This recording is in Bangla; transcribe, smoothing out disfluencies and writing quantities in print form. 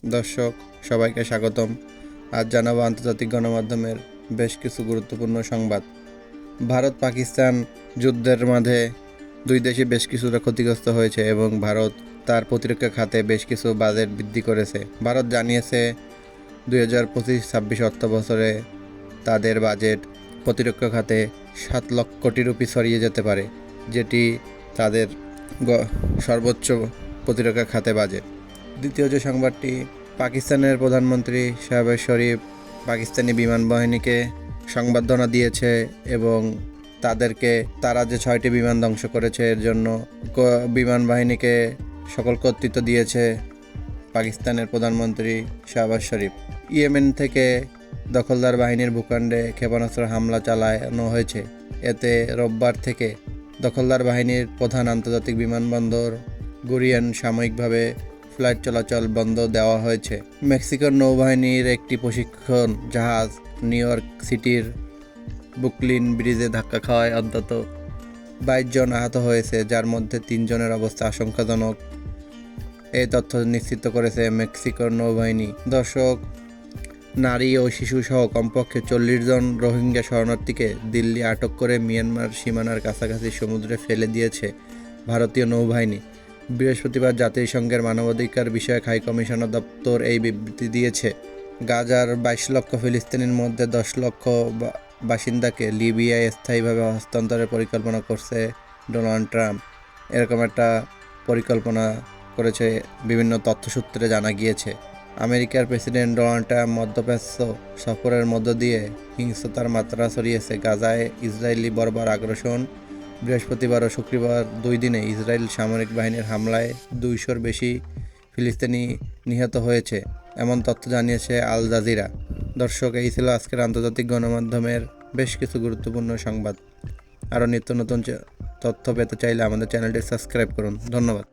দর্শক, সবাইকে স্বাগতম। আজ জানাবো আন্তর্জাতিক গণমাধ্যমের বেশ কিছু গুরুত্বপূর্ণ সংবাদ। ভারত পাকিস্তান যুদ্ধের মাঝে দুই দেশই বেশ কিছুটা ক্ষতিগ্রস্ত হয়েছে এবং ভারত তার প্রতিরক্ষা খাতে বেশ কিছু বাজেট বৃদ্ধি করেছে। ভারত জানিয়েছে 2025-26 অর্থ বছরে তাদের বাজেট প্রতিরক্ষা খাতে 7 লক্ষ কোটি রুপি ছড়িয়ে যেতে পারে, যেটি তাদের সর্বোচ্চ প্রতিরক্ষা খাতে বাজেট। দ্বিতীয় যে সংবাদটি, পাকিস্তানের প্রধানমন্ত্রী শাহবাজ শরীফ পাকিস্তানি বিমান বাহিনীকে সংবর্ধনা দিয়েছে এবং তারা যে 6টি বিমান ধ্বংস করেছে এর জন্য বিমান বাহিনীকে সকল কর্তৃত্ব দিয়েছে পাকিস্তানের প্রধানমন্ত্রী শাহবাজ শরীফ। ইয়েমেন থেকে দখলদার বাহিনীর ভূখণ্ডে ক্ষেপণাস্ত্র হামলা চালানো হয়েছে। এতে রোববার থেকে দখলদার বাহিনীর প্রধান আন্তর্জাতিক বিমানবন্দর গুরিয়ান সাময়িকভাবে ফ্লাইট চলাচল বন্ধ দেওয়া হয়েছে। মেক্সিকোর নৌবাহিনীর একটি প্রশিক্ষণ জাহাজ নিউ ইয়র্ক সিটির ব্রুকলিন ব্রিজে ধাক্কা খাওয়ায় অন্তত 22 জন আহত হয়েছে, যার মধ্যে 3 জনের অবস্থা আশঙ্কাজনক। এই তথ্য নিশ্চিত করেছে মেক্সিকোর নৌবাহিনী। দর্শক, নারী ও শিশুসহ কমপক্ষে 40 জন রোহিঙ্গা শরণার্থীকে দিল্লি আটক করে মিয়ানমার সীমানার কাছাকাছি সমুদ্রে ফেলে দিয়েছে ভারতীয় নৌবাহিনী। বৃহস্পতিবার জাতিসংঘের মানবাধিকার বিষয়ক হাই কমিশনার দপ্তর এই বিবৃতি দিয়েছে। গাজার 22 লক্ষ ফিলিস্তিনির মধ্যে 10 লক্ষ বাসিন্দাকে লিবিয়ায় স্থায়ীভাবে হস্তান্তরের পরিকল্পনা করছে ডোনাল্ড ট্রাম্প। এরকম একটা পরিকল্পনা করেছে বিভিন্ন তথ্যসূত্রে জানা গিয়েছে। আমেরিকার প্রেসিডেন্ট ডোনাল্ড ট্রাম্প মধ্যপ্রাচ্য সফরের মধ্য দিয়ে হিংস্রতার মাত্রা ছড়িয়েছে গাজায় ইসরায়েলি বর্বর আগ্রাসন। বৃহস্পতিবার ও শুক্রবার 2 দিনে ইসরায়েল সামরিক বাহিনীর হামলায় 200-র বেশি ফিলিস্তিনি নিহত হয়েছে, এমন তথ্য জানিয়েছে আল জাজিরা। দর্শক, এই ছিল আজকের আন্তর্জাতিক গণমাধ্যমের বেশ কিছু গুরুত্বপূর্ণ সংবাদ। আরও নিত্য নতুন তথ্য পেতে চাইলে আমাদের চ্যানেলটি সাবস্ক্রাইব করুন। ধন্যবাদ।